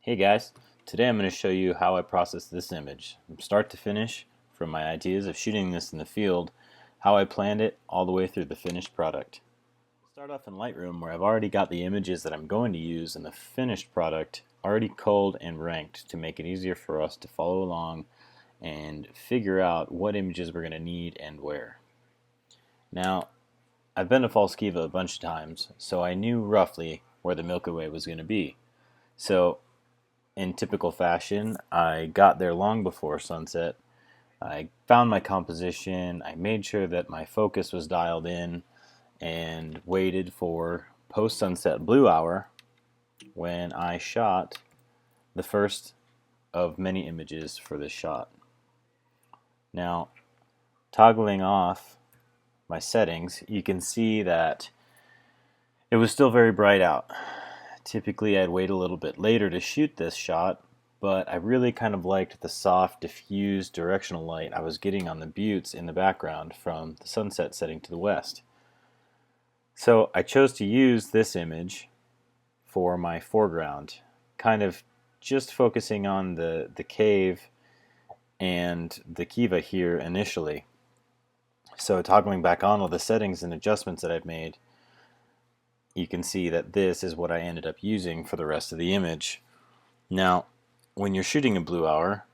Hey guys, today I'm going to show you how I process this image from start to finish, from my ideas of shooting this in the field, how I planned it, all the way through the finished product. Start off in Lightroom where I've already got the images that I'm going to use in the finished product already culled and ranked to make it easier for us to follow along and figure out what images we're going to need and where. Now, I've been to Kiva a bunch of times, so I knew roughly where the Milky Way was going to be. So in typical fashion, I got there long before sunset. I found my composition, I made sure that my focus was dialed in, and waited for post-sunset blue hour when I shot the first of many images for this shot. Now, toggling off my settings, you can see that it was still very bright out. Typically I'd wait a little bit later to shoot this shot, but I really kind of liked the soft, diffused directional light I was getting on the buttes in the background from the sunset setting to the west. So I chose to use this image for my foreground, kind of just focusing on the cave and the Kiva here initially. So toggling back on all the settings and adjustments that I've made, you can see that this is what I ended up using for the rest of the image. Now, when you're shooting a blue hour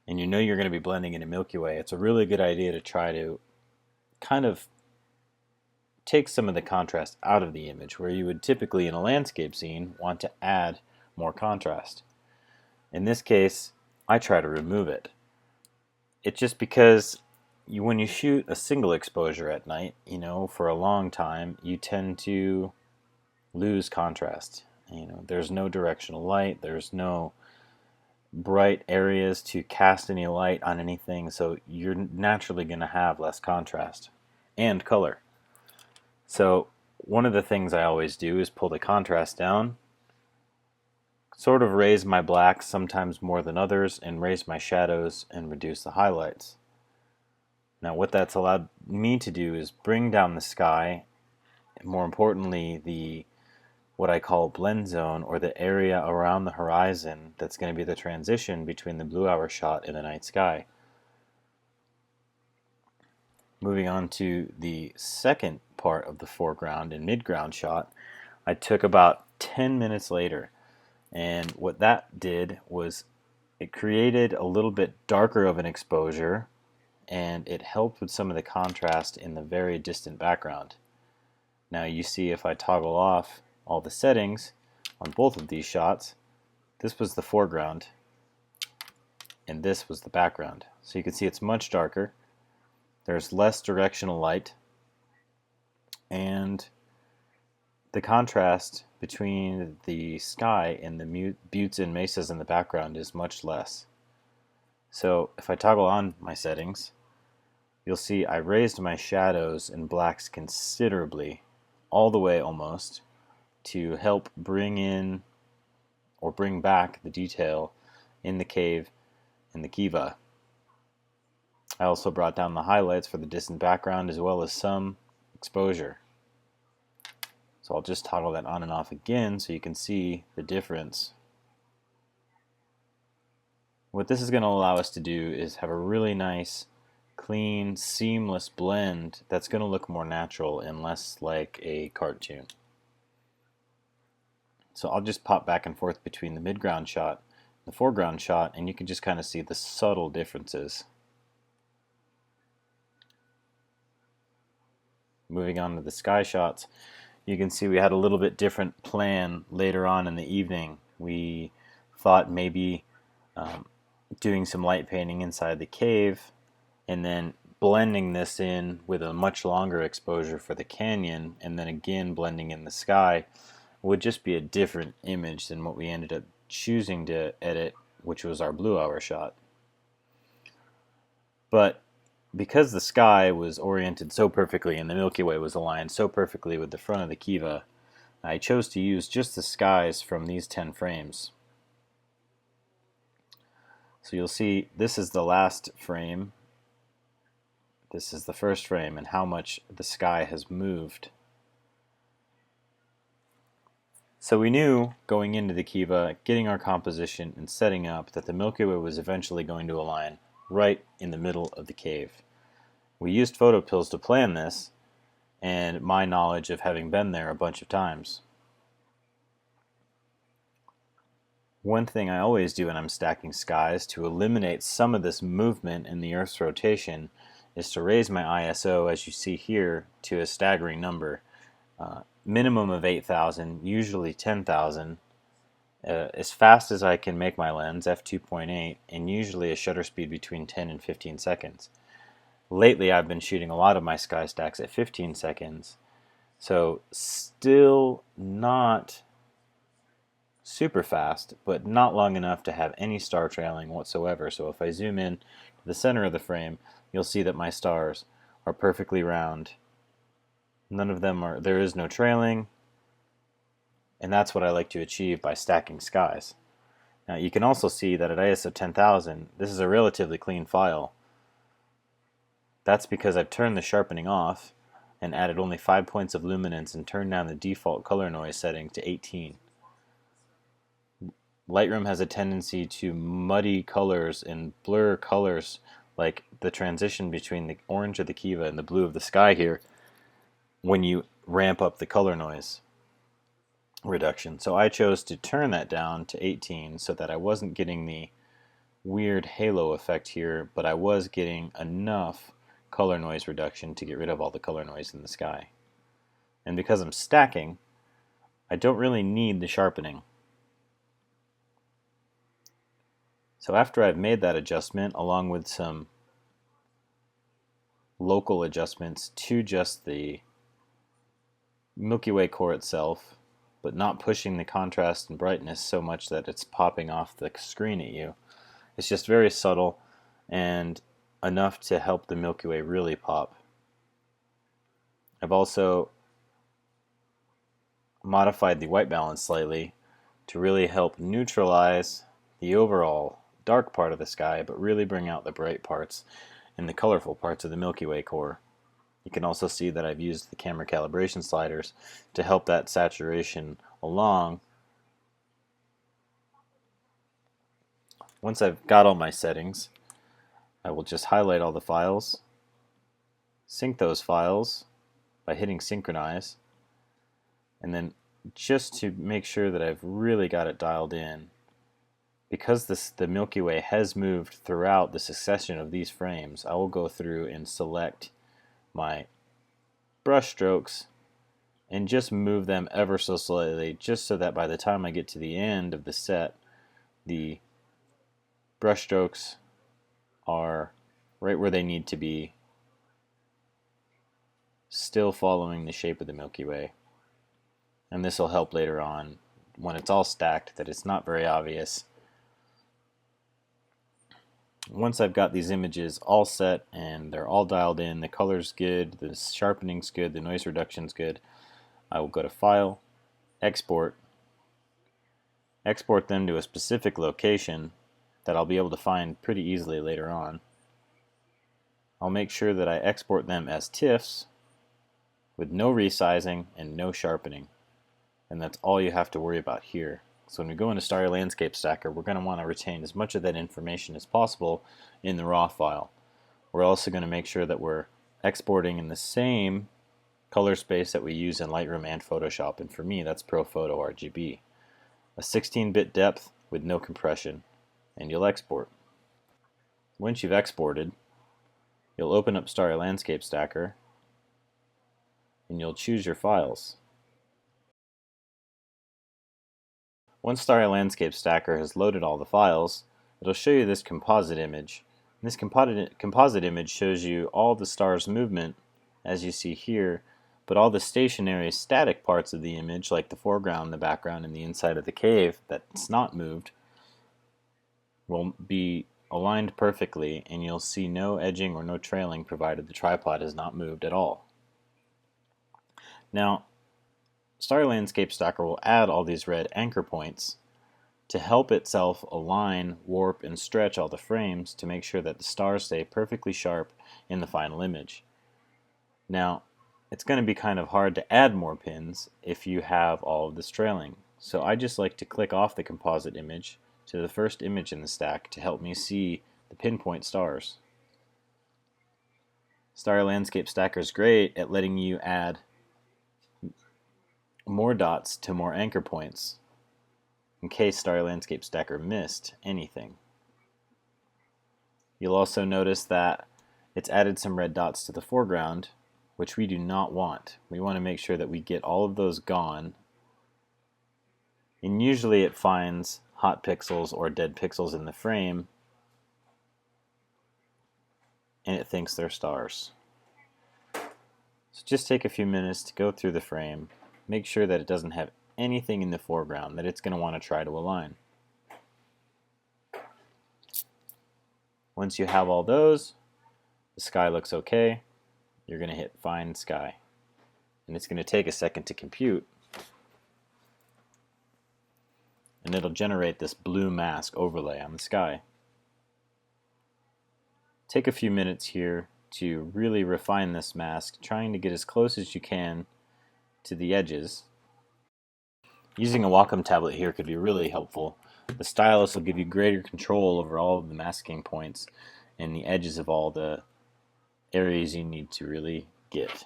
and you know you're going to be blending in a Milky Way, it's a really good idea to try to kind of take some of the contrast out of the image, where you would typically in a landscape scene want to add more contrast. In this case, I try to remove it. It's just because when you shoot a single exposure at night, for a long time, you tend to lose contrast. There's no directional light, there's no bright areas to cast any light on anything, so you're naturally going to have less contrast and color. So one of the things I always do is pull the contrast down, sort of raise my blacks sometimes more than others, and raise my shadows and reduce the highlights. Now what that's allowed me to do is bring down the sky, and more importantly what I call blend zone, or the area around the horizon that's going to be the transition between the blue hour shot and the night sky. Moving on to the second part of the foreground and midground shot, I took about 10 minutes later, and what that did was it created a little bit darker of an exposure, and it helped with some of the contrast in the very distant background. Now you see, if I toggle off all the settings on both of these shots, this was the foreground and this was the background. So you can see it's much darker, there's less directional light, and the contrast between the sky and the buttes and mesas in the background is much less. So if I toggle on my settings, you'll see I raised my shadows and blacks considerably, all the way almost, to help bring in or bring back the detail in the cave and the Kiva. I also brought down the highlights for the distant background as well as some exposure. So I'll just toggle that on and off again so you can see the difference. What this is going to allow us to do is have a really nice, clean, seamless blend that's going to look more natural and less like a cartoon. So I'll just pop back and forth between the midground shot and the foreground shot, and you can just kind of see the subtle differences. Moving on to the sky shots, you can see we had a little bit different plan later on in the evening. We thought maybe doing some light painting inside the cave and then blending this in with a much longer exposure for the canyon, and then again blending in the sky, would just be a different image than what we ended up choosing to edit, which was our blue hour shot. But because the sky was oriented so perfectly and the Milky Way was aligned so perfectly with the front of the Kiva, I chose to use just the skies from these 10 frames. So you'll see this is the last frame, this is the first frame, and how much the sky has moved. So we knew going into the Kiva, getting our composition and setting up, that the Milky Way was eventually going to align right in the middle of the cave. We used photo pills to plan this, and my knowledge of having been there a bunch of times. One thing I always do when I'm stacking skies to eliminate some of this movement in the Earth's rotation is to raise my ISO, as you see here, to a staggering number. Minimum of 8,000, usually 10,000, as fast as I can make my lens, f2.8, and usually a shutter speed between 10 and 15 seconds. Lately I've been shooting a lot of my sky stacks at 15 seconds, so still not super fast, but not long enough to have any star trailing whatsoever. So if I zoom in to the center of the frame, you'll see that my stars are perfectly round. None of them are, there is no trailing, and that's what I like to achieve by stacking skies. Now you can also see that at ISO 10,000, this is a relatively clean file. That's because I've turned the sharpening off and added only 5 points of luminance and turned down the default color noise setting to 18. Lightroom has a tendency to muddy colors and blur colors, like the transition between the orange of the Kiva and the blue of the sky here, when you ramp up the color noise reduction. So I chose to turn that down to 18 so that I wasn't getting the weird halo effect here, but I was getting enough color noise reduction to get rid of all the color noise in the sky. And because I'm stacking, I don't really need the sharpening. So after I've made that adjustment, along with some local adjustments to just the Milky Way core itself, but not pushing the contrast and brightness so much that it's popping off the screen at you. It's just very subtle and enough to help the Milky Way really pop. I've also modified the white balance slightly to really help neutralize the overall dark part of the sky, but really bring out the bright parts and the colorful parts of the Milky Way core. You can also see that I've used the camera calibration sliders to help that saturation along. Once I've got all my settings, I will just highlight all the files, sync those files by hitting synchronize, and then just to make sure that I've really got it dialed in, because the Milky Way has moved throughout the succession of these frames, I will go through and select my brush strokes and just move them ever so slightly, just so that by the time I get to the end of the set, the brush strokes are right where they need to be, still following the shape of the Milky Way. And this will help later on when it's all stacked, that it's not very obvious. Once I've got these images all set and they're all dialed in, the color's good, the sharpening's good, the noise reduction's good, I will go to File, Export them to a specific location that I'll be able to find pretty easily later on. I'll make sure that I export them as TIFFs with no resizing and no sharpening. And that's all you have to worry about here. So when we go into Starry Landscape Stacker, we're going to want to retain as much of that information as possible in the raw file. We're also going to make sure that we're exporting in the same color space that we use in Lightroom and Photoshop, and for me that's ProPhoto RGB. A 16-bit depth with no compression, and you'll export. Once you've exported, you'll open up Starry Landscape Stacker and you'll choose your files. Once Starry Landscape Stacker has loaded all the files, it'll show you this composite image. And this composite image shows you all the stars' movement, as you see here, but all the stationary static parts of the image, like the foreground, the background, and the inside of the cave that's not moved, will be aligned perfectly, and you'll see no edging or no trailing provided the tripod is not moved at all. Now, Starry Landscape Stacker will add all these red anchor points to help itself align, warp, and stretch all the frames to make sure that the stars stay perfectly sharp in the final image. Now, it's going to be kind of hard to add more pins if you have all of this trailing. So I just like to click off the composite image to the first image in the stack to help me see the pinpoint stars. Star Landscape Stacker is great at letting you add more dots to more anchor points in case Star Landscape Stacker missed anything. You'll also notice that it's added some red dots to the foreground, which we do not want. We want to make sure that we get all of those gone. And usually it finds hot pixels or dead pixels in the frame, and it thinks they're stars. So just take a few minutes to go through the frame, make sure that it doesn't have anything in the foreground that it's going to want to try to align. Once you have all those, the sky looks okay, you're going to hit Find Sky. And it's going to take a second to compute. And it'll generate this blue mask overlay on the sky. Take a few minutes here to really refine this mask, trying to get as close as you can to the edges. Using a Wacom tablet here could be really helpful. The stylus will give you greater control over all of the masking points and the edges of all the areas you need to really get.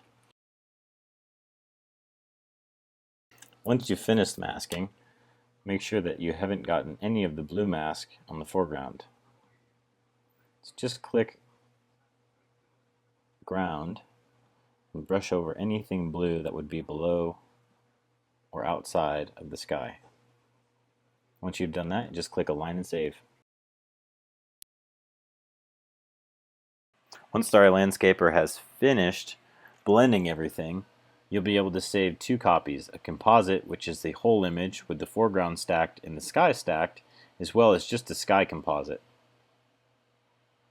Once you've finished masking, make sure that you haven't gotten any of the blue mask on the foreground. So just click Ground and brush over anything blue that would be below or outside of the sky. Once you've done that, just click Align and Save. Once Star Landscaper has finished blending everything, you'll be able to save two copies, a composite, which is the whole image with the foreground stacked and the sky stacked, as well as just the sky composite.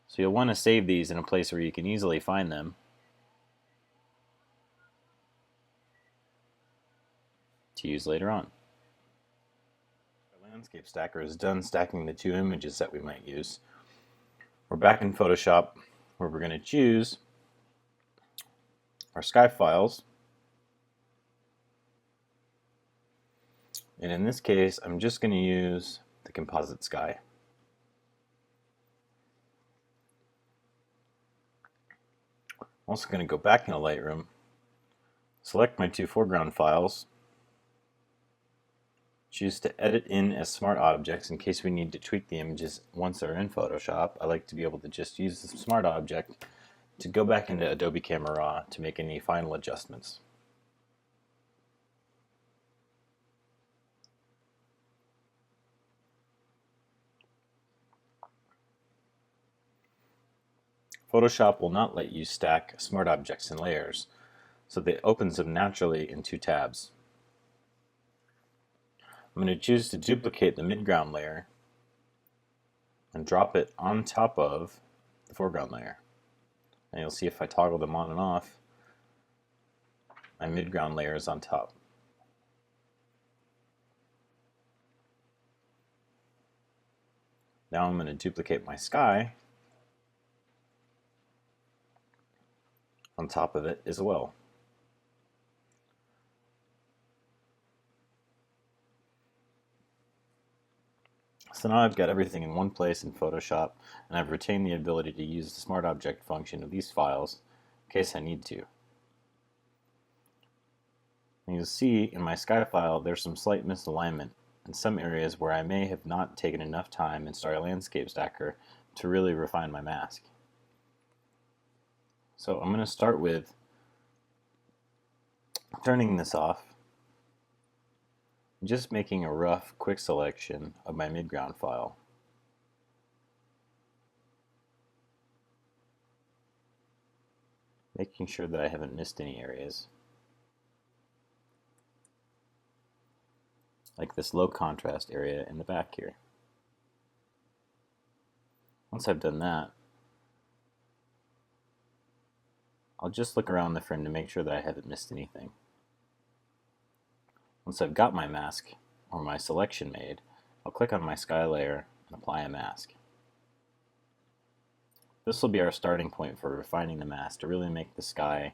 So you'll want to save these in a place where you can easily find them. To use later on. Our Landscape Stacker is done stacking the two images that we might use. We're back in Photoshop where we're going to choose our sky files. And in this case, I'm just going to use the composite sky. I'm also going to go back into Lightroom, select my two foreground files, choose to edit in as smart objects in case we need to tweak the images once they're in Photoshop. I like to be able to just use the smart object to go back into Adobe Camera Raw to make any final adjustments. Photoshop will not let you stack smart objects in layers, so it opens them naturally in two tabs. I'm going to choose to duplicate the midground layer and drop it on top of the foreground layer. And you'll see if I toggle them on and off, my midground layer is on top. Now I'm going to duplicate my sky on top of it as well. So now I've got everything in one place in Photoshop, and I've retained the ability to use the Smart Object function of these files in case I need to. And you'll see in my sky file there's some slight misalignment in some areas where I may have not taken enough time in Star Landscape Stacker to really refine my mask. So I'm going to start with turning this off, just making a rough, quick selection of my midground file. Making sure that I haven't missed any areas. Like this low contrast area in the back here. Once I've done that, I'll just look around the frame to make sure that I haven't missed anything. Once I've got my mask or my selection made, I'll click on my sky layer and apply a mask. This will be our starting point for refining the mask to really make the sky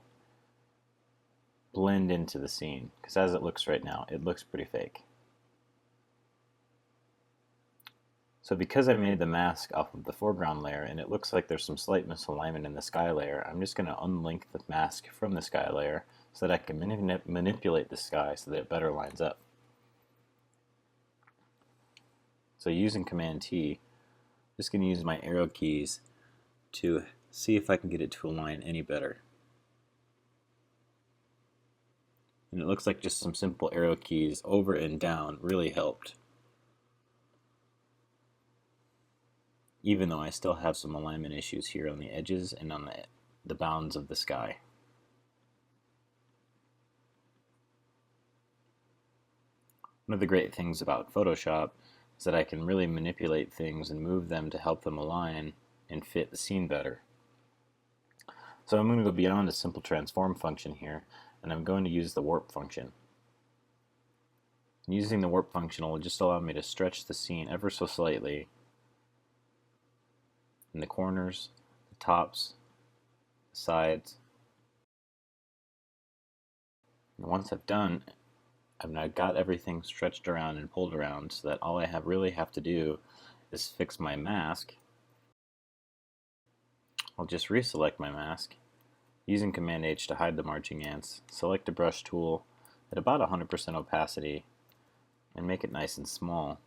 blend into the scene, because as it looks right now, it looks pretty fake. So because I made the mask off of the foreground layer and it looks like there's some slight misalignment in the sky layer, I'm just going to unlink the mask from the sky layer so that I can manipulate the sky so that it better lines up. So using Command T, I'm just going to use my arrow keys to see if I can get it to align any better. And it looks like just some simple arrow keys over and down really helped, even though I still have some alignment issues here on the edges and on the bounds of the sky. One of the great things about Photoshop is that I can really manipulate things and move them to help them align and fit the scene better. So I'm going to go beyond a simple transform function here, and I'm going to use the warp function. And using the warp function will just allow me to stretch the scene ever so slightly in the corners, the tops, the sides. And once I've now got everything stretched around and pulled around so that all I really have to do is fix my mask. I'll just reselect my mask. Using Command H to hide the marching ants, select a brush tool at about 100% opacity and make it nice and small,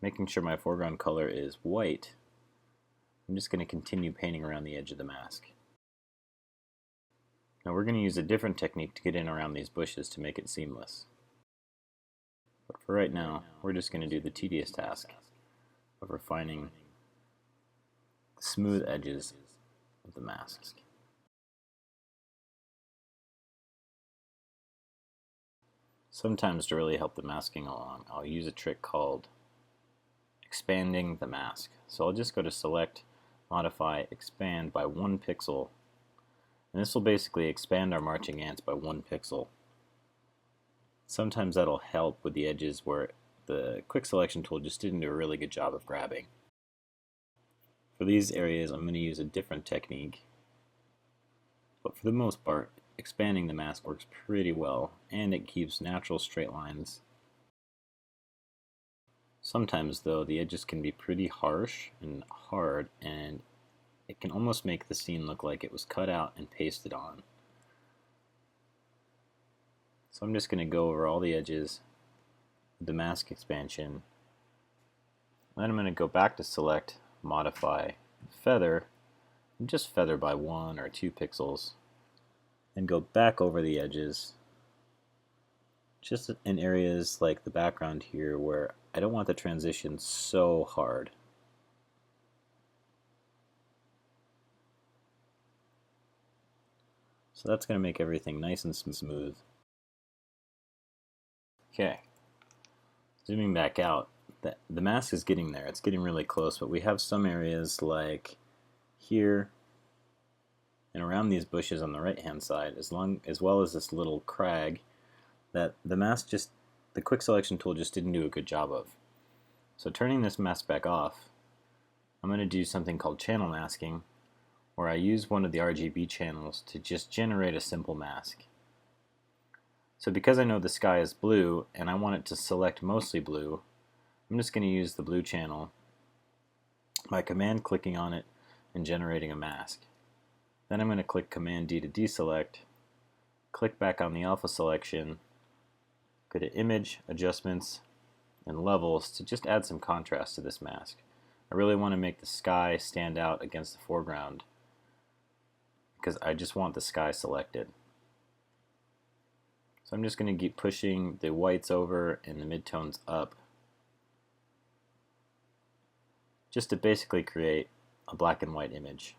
making sure my foreground color is white. I'm just going to continue painting around the edge of the mask. Now we're going to use a different technique to get in around these bushes to make it seamless. But for right now, we're just going to do the tedious task of refining the smooth edges of the mask. Sometimes to really help the masking along, I'll use a trick called expanding the mask. So I'll just go to Select, Modify, Expand by 1 pixel. And this will basically expand our marching ants by 1 pixel. Sometimes that'll help with the edges where the quick selection tool just didn't do a really good job of grabbing. For these areas, I'm going to use a different technique. But for the most part, expanding the mask works pretty well, and it keeps natural straight lines. Sometimes, though, the edges can be pretty harsh and hard, and it can almost make the scene look like it was cut out and pasted on. So I'm just going to go over all the edges with the mask expansion. Then I'm going to go back to Select, Modify, Feather, and just feather by 1 or 2 pixels. And go back over the edges, just in areas like the background here where I don't want the transition so hard. So that's going to make everything nice and smooth. Okay, zooming back out, the mask is getting there. It's getting really close, but we have some areas like here and around these bushes on the right hand side, as well as this little crag, that the quick selection tool just didn't do a good job of. So turning this mask back off, I'm going to do something called channel masking, where I use one of the RGB channels to just generate a simple mask. So because I know the sky is blue and I want it to select mostly blue, I'm just going to use the blue channel by command clicking on it and generating a mask. Then I'm going to click Command D to deselect, click back on the alpha selection, go to Image, Adjustments, and Levels to just add some contrast to this mask. I really want to make the sky stand out against the foreground because I just want the sky selected. So I'm just going to keep pushing the whites over and the midtones up just to basically create a black and white image.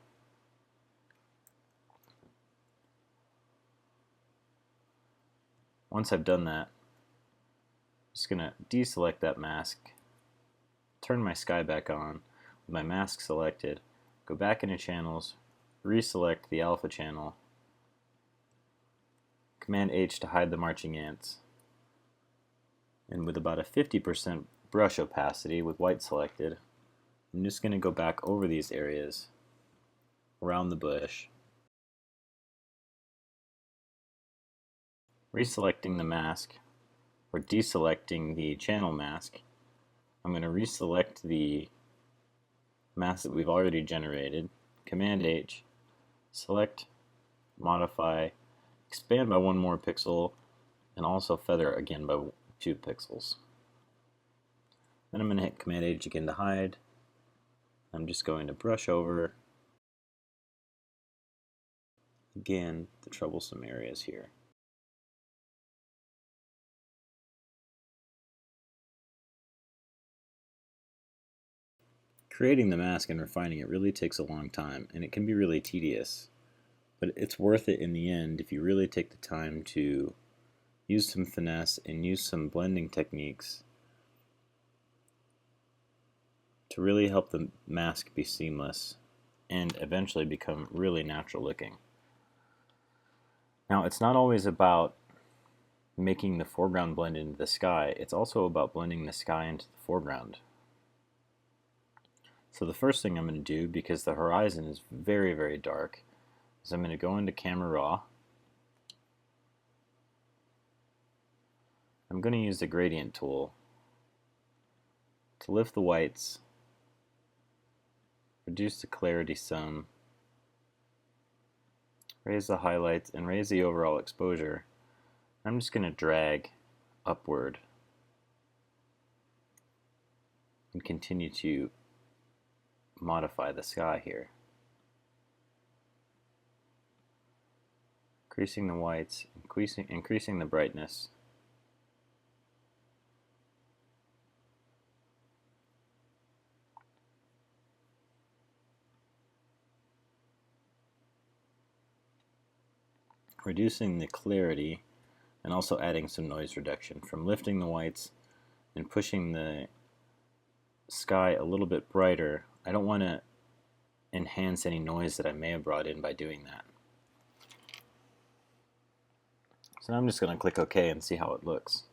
Once I've done that, I'm just going to deselect that mask, turn my sky back on with my mask selected, go back into channels, reselect the alpha channel, Command H to hide the marching ants, and with about a 50% brush opacity with white selected, I'm just going to go back over these areas around the bush, reselecting the mask or deselecting the channel mask. I'm going to reselect the mask that we've already generated, Command H, select, modify, expand by 1 more pixel, and also feather again by 2 pixels. Then I'm going to hit Command H again to hide. I'm just going to brush over, again, the troublesome areas here. Creating the mask and refining it really takes a long time, and it can be really tedious. But it's worth it in the end if you really take the time to use some finesse and use some blending techniques to really help the mask be seamless and eventually become really natural looking. Now, it's not always about making the foreground blend into the sky, it's also about blending the sky into the foreground. So the first thing I'm going to do, because the horizon is very, very dark, is I'm going to go into Camera Raw. I'm going to use the gradient tool to lift the whites, reduce the clarity some, raise the highlights, and raise the overall exposure. I'm just going to drag upward and continue to modify the sky here. Increasing the whites, increasing the brightness. Reducing the clarity and also adding some noise reduction from lifting the whites and pushing the sky a little bit brighter. I don't want to enhance any noise that I may have brought in by doing that. So now I'm just going to click OK and see how it looks.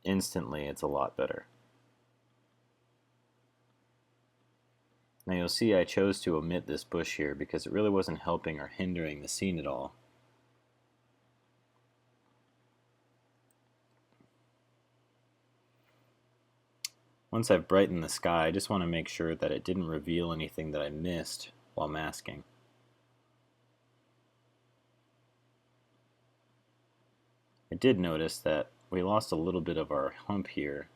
Instantly, it's a lot better. Now you'll see I chose to omit this bush here because it really wasn't helping or hindering the scene at all. Once I've brightened the sky, I just want to make sure that it didn't reveal anything that I missed while masking. I did notice that we lost a little bit of our hump here.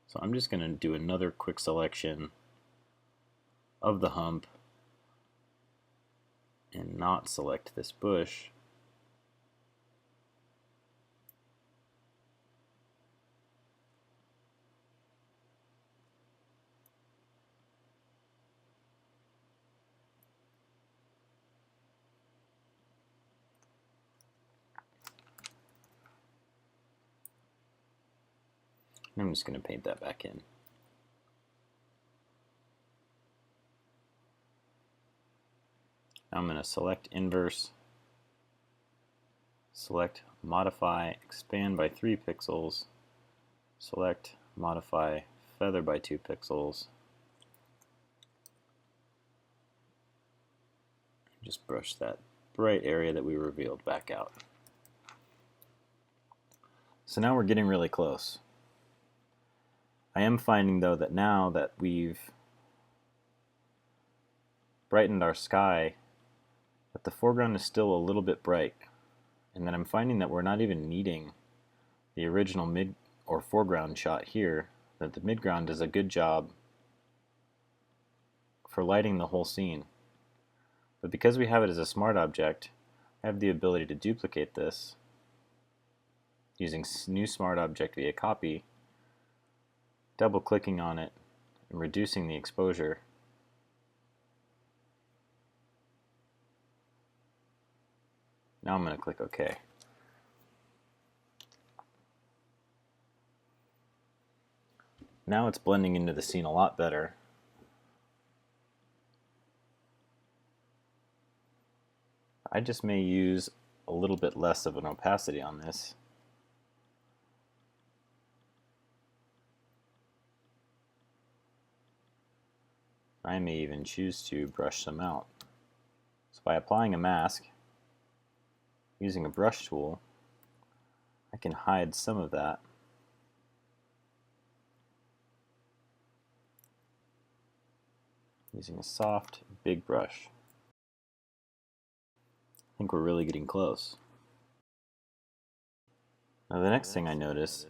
So I'm just going to do another quick selection of the hump and not select this bush. I'm just going to paint that back in. Now I'm going to select inverse, select modify, expand by 3 pixels, select modify, feather by 2 pixels. Just brush that bright area that we revealed back out. So now we're getting really close. I am finding though that now that we've brightened our sky, that the foreground is still a little bit bright, and that I'm finding that we're not even needing the original mid or foreground shot here, that the midground does a good job for lighting the whole scene. But because we have it as a smart object, I have the ability to duplicate this using new smart object via copy, double clicking on it and reducing the exposure. Now I'm going to click OK. Now it's blending into the scene a lot better. I just may use a little bit less of an opacity on this. I may even choose to brush some out. So by applying a mask, using a brush tool, I can hide some of that using a soft, big brush. I think we're really getting close. Now the next thing I notice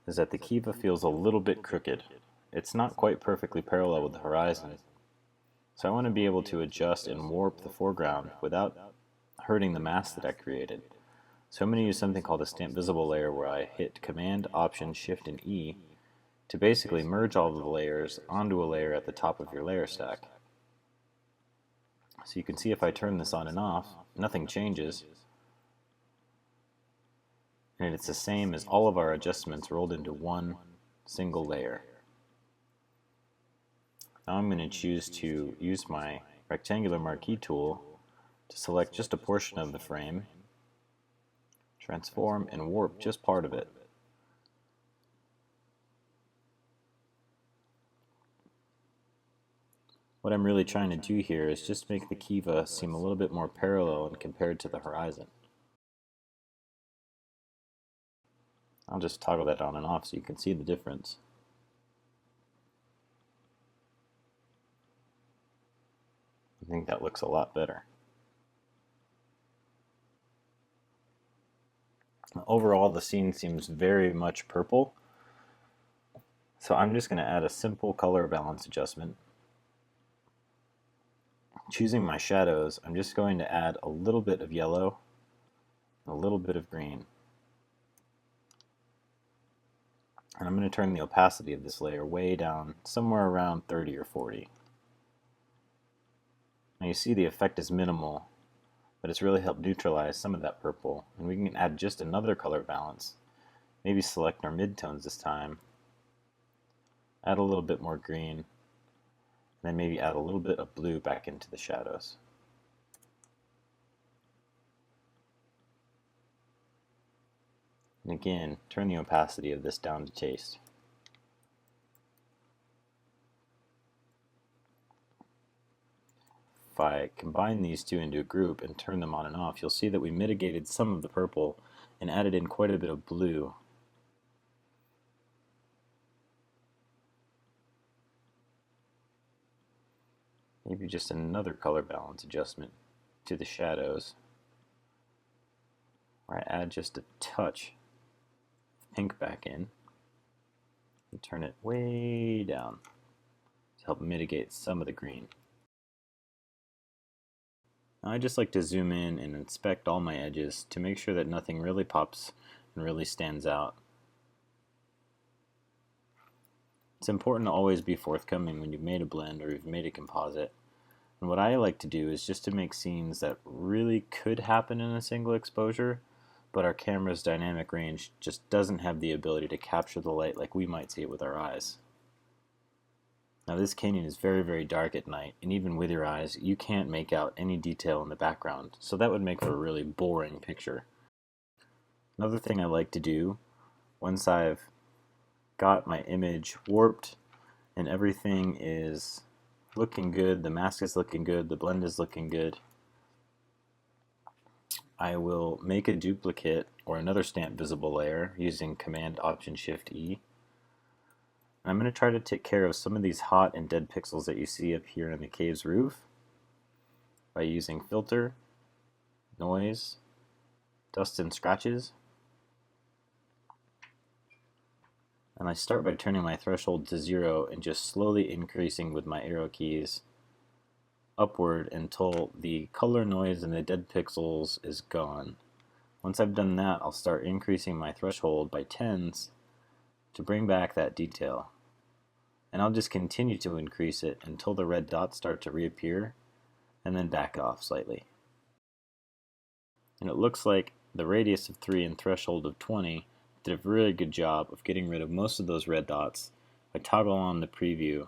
is that the Kiva feels a little bit crooked. It's not quite perfectly parallel with the horizon, so I want to be able to adjust and warp the foreground without hurting the mask that I created. So I'm going to use something called a stamp visible layer, where I hit Command, Option, Shift, and E to basically merge all of the layers onto a layer at the top of your layer stack. So you can see if I turn this on and off, nothing changes, and it's the same as all of our adjustments rolled into one single layer. Now I'm going to choose to use my rectangular marquee tool to select just a portion of the frame, transform, and warp just part of it. What I'm really trying to do here is just make the Kiva seem a little bit more parallel and compared to the horizon. I'll just toggle that on and off so you can see the difference. I think that looks a lot better. Overall, the scene seems very much purple, so I'm just going to add a simple color balance adjustment. Choosing my shadows, I'm just going to add a little bit of yellow, a little bit of green. And I'm going to turn the opacity of this layer way down, somewhere around 30 or 40. Now you see the effect is minimal, but it's really helped neutralize some of that purple. And we can add just another color balance. Maybe select our midtones this time. Add a little bit more green. And then maybe add a little bit of blue back into the shadows. And again, turn the opacity of this down to taste. If I combine these two into a group and turn them on and off, you'll see that we mitigated some of the purple and added in quite a bit of blue. Maybe just another color balance adjustment to the shadows, where I add just a touch of pink back in and turn it way down to help mitigate some of the green. Now I just like to zoom in and inspect all my edges to make sure that nothing really pops and really stands out. It's important to always be forthcoming when you've made a blend or you've made a composite. And what I like to do is just to make scenes that really could happen in a single exposure, but our camera's dynamic range just doesn't have the ability to capture the light like we might see it with our eyes. Now this canyon is very, very dark at night, and even with your eyes, you can't make out any detail in the background, so that would make for a really boring picture. Another thing I like to do, once I've got my image warped and everything is looking good, the mask is looking good, the blend is looking good, I will make a duplicate or another stamp visible layer using Command Option Shift E. I'm going to try to take care of some of these hot and dead pixels that you see up here in the cave's roof by using Filter, Noise, Dust and Scratches. And I start by turning my threshold to 0 and just slowly increasing with my arrow keys upward until the color noise and the dead pixels is gone. Once I've done that, I'll start increasing my threshold by tens to bring back that detail. And I'll just continue to increase it until the red dots start to reappear and then back off slightly. And it looks like the radius of 3 and threshold of 20 did a really good job of getting rid of most of those red dots. If I toggle on the preview,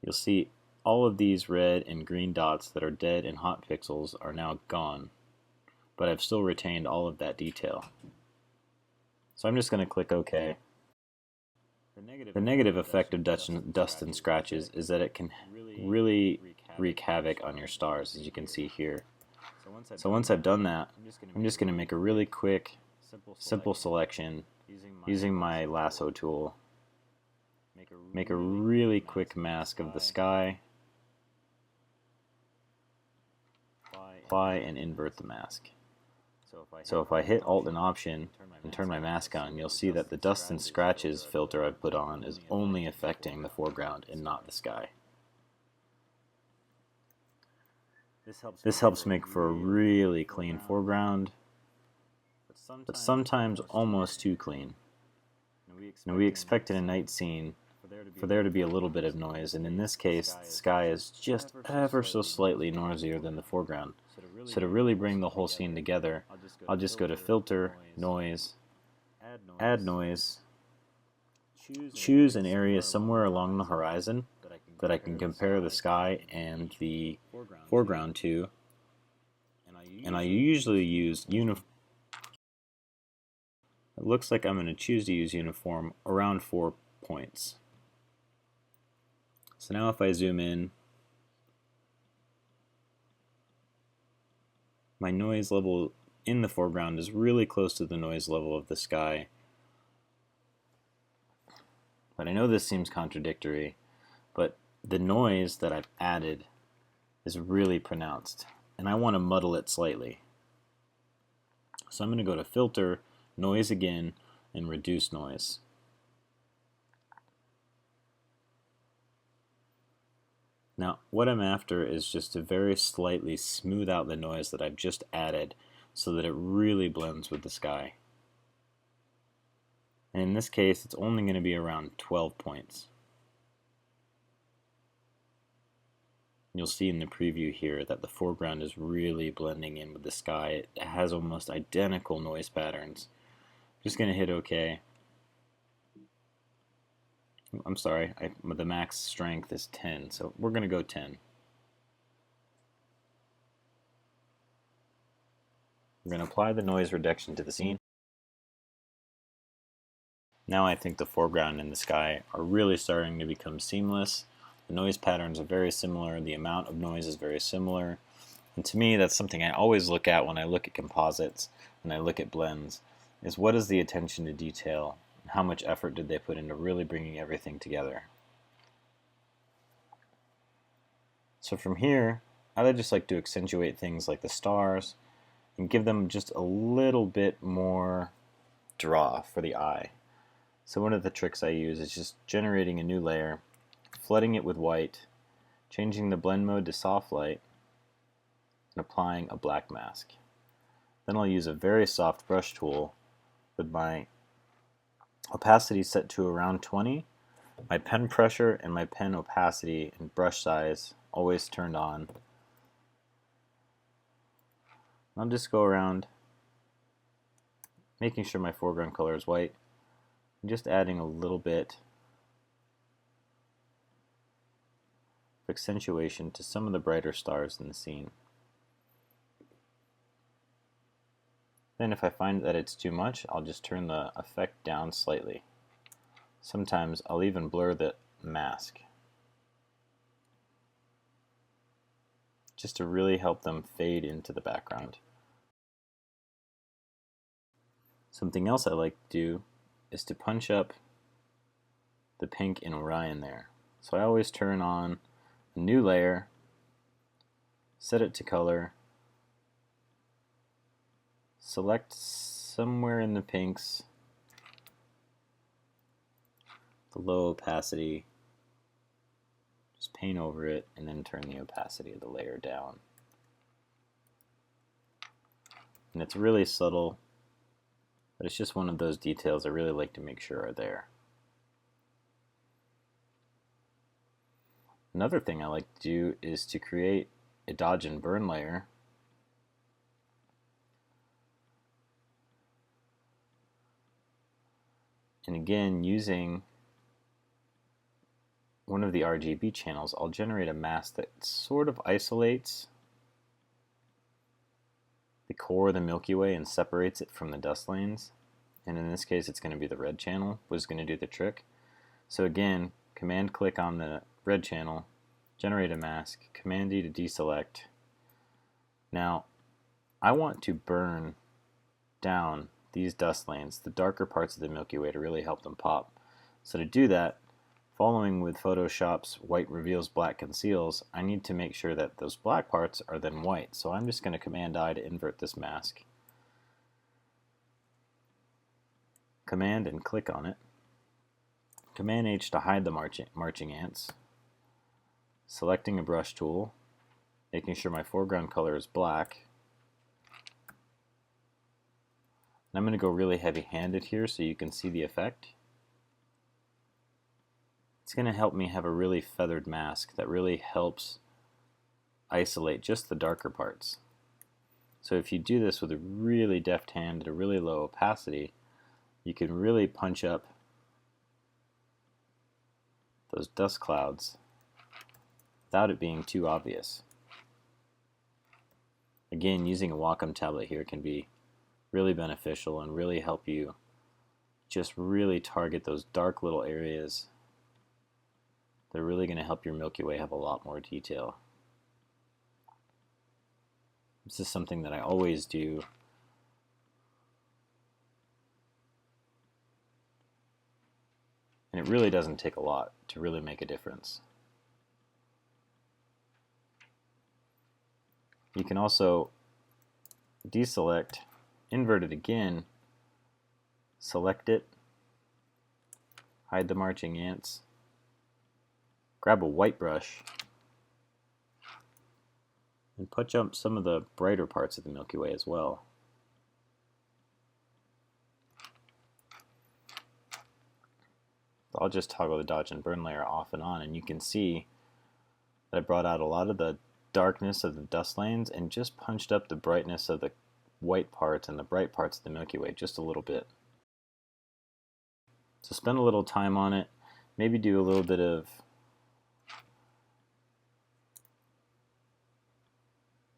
you'll see all of these red and green dots that are dead and hot pixels are now gone, but I've still retained all of that detail. So I'm just going to click OK. The negative effect of dust and scratches is that it can really wreak havoc on your stars, as you can see here. So once I've done that, I'm just going to make a really quick, simple selection using my lasso tool. make a really quick mask of the sky, apply and invert the mask. So if I hit Alt and Option and turn my mask on, you'll see that the dust and scratches filter I've put on is only affecting the foreground and not the sky. This helps make for a really clean foreground, but sometimes almost too clean. Now we expect in a night scene for there to be a little bit of noise, and in this case the sky is just ever so slightly noisier than the foreground. So to really bring the whole scene together, I'll just go to Filter, Noise, Add Noise, choose an area somewhere along the horizon that I can compare the sky and the foreground to, and I usually use uniform. It looks like I'm going to choose to use uniform around 4 points. So now if I zoom in, my noise level in the foreground is really close to the noise level of the sky. But I know this seems contradictory, but the noise that I've added is really pronounced, and I want to muddle it slightly. So I'm going to go to Filter, Noise again, and Reduce Noise. Now, what I'm after is just to very slightly smooth out the noise that I've just added so that it really blends with the sky. And in this case, it's only going to be around 12 points. You'll see in the preview here that the foreground is really blending in with the sky. It has almost identical noise patterns. Just going to hit OK. I'm sorry, the max strength is 10, so we're going to go 10. We're going to apply the noise reduction to the scene. Now I think the foreground and the sky are really starting to become seamless. The noise patterns are very similar, the amount of noise is very similar, and to me that's something I always look at when I look at composites, when I look at blends, is what is the attention to detail? How much effort did they put into really bringing everything together? So from here, I just like to accentuate things like the stars and give them just a little bit more draw for the eye. So one of the tricks I use is just generating a new layer, flooding it with white, changing the blend mode to soft light, and applying a black mask. Then I'll use a very soft brush tool with my opacity set to around 20, my pen pressure and my pen opacity and brush size always turned on. I'll just go around making sure my foreground color is white and just adding a little bit of accentuation to some of the brighter stars in the scene. Then if I find that it's too much, I'll just turn the effect down slightly. Sometimes I'll even blur the mask, just to really help them fade into the background. Something else I like to do is to punch up the pink in Orion there. So I always turn on a new layer, set it to color, select somewhere in the pinks, the low opacity, just paint over it, and then turn the opacity of the layer down. And it's really subtle, but it's just one of those details I really like to make sure are there. Another thing I like to do is to create a dodge and burn layer. And again, using one of the RGB channels, I'll generate a mask that sort of isolates the core of the Milky Way and separates it from the dust lanes. And in this case, it's going to be the red channel, which is going to do the trick. So again, Command click on the red channel, generate a mask, Command D to deselect. Now, I want to burn down these dust lanes, the darker parts of the Milky Way, to really help them pop. So to do that, Following with Photoshop's white reveals, black conceals, I need to make sure that those black parts are then white. So I'm just going to Command-I to invert this mask. Command and click on it. Command-H to hide the marching ants. Selecting a brush tool, making sure my foreground color is black. And I'm going to go really heavy-handed here so you can see the effect. It's going to help me have a really feathered mask that really helps isolate just the darker parts. So if you do this with a really deft hand at a really low opacity, you can really punch up those dust clouds without it being too obvious. Again, using a Wacom tablet here can be really beneficial and really help you just really target those dark little areas. They're really going to help your Milky Way have a lot more detail. This is something that I always do. And it really doesn't take a lot to really make a difference. You can also deselect, invert it again, select it, hide the marching ants, grab a white brush, and punch up some of the brighter parts of the Milky Way as well. So I'll just toggle the dodge and burn layer off and on, and you can see that I brought out a lot of the darkness of the dust lanes and just punched up the brightness of the white parts and the bright parts of the Milky Way just a little bit. So spend a little time on it, maybe do a little bit of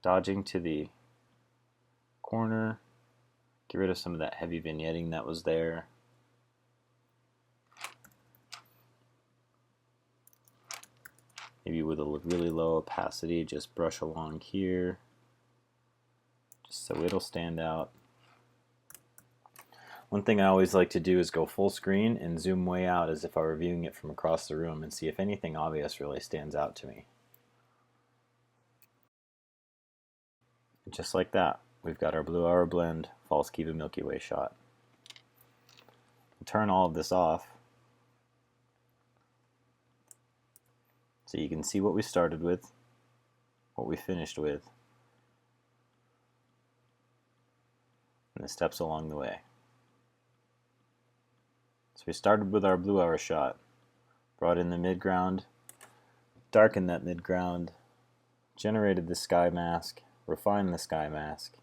dodging to the corner, get rid of some of that heavy vignetting that was there. Maybe with a really low opacity, just brush along here, just so it'll stand out. One thing I always like to do is go full screen and zoom way out as if I were viewing it from across the room and see if anything obvious really stands out to me. And just like that, we've got our Blue Hour Blend False Kiva Milky Way shot. Turn all of this off so you can see what we started with, what we finished with, and the steps along the way. So we started with our Blue Hour shot, brought in the midground, darkened that midground, generated the sky mask, refined the sky mask,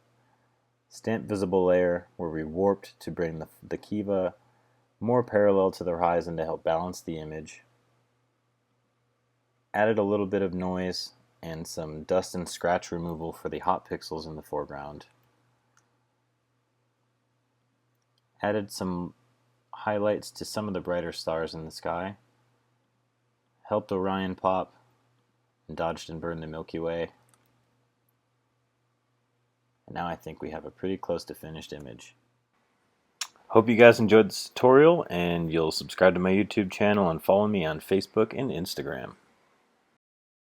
stamped visible layer where we warped to bring the Kiva more parallel to the horizon to help balance the image, added a little bit of noise and some dust and scratch removal for the hot pixels in the foreground, added some highlights to some of the brighter stars in the sky, helped Orion pop, and dodged and burned the Milky Way. And now I think we have a pretty close to finished image. Hope you guys enjoyed this tutorial, and you'll subscribe to my YouTube channel and follow me on Facebook and Instagram.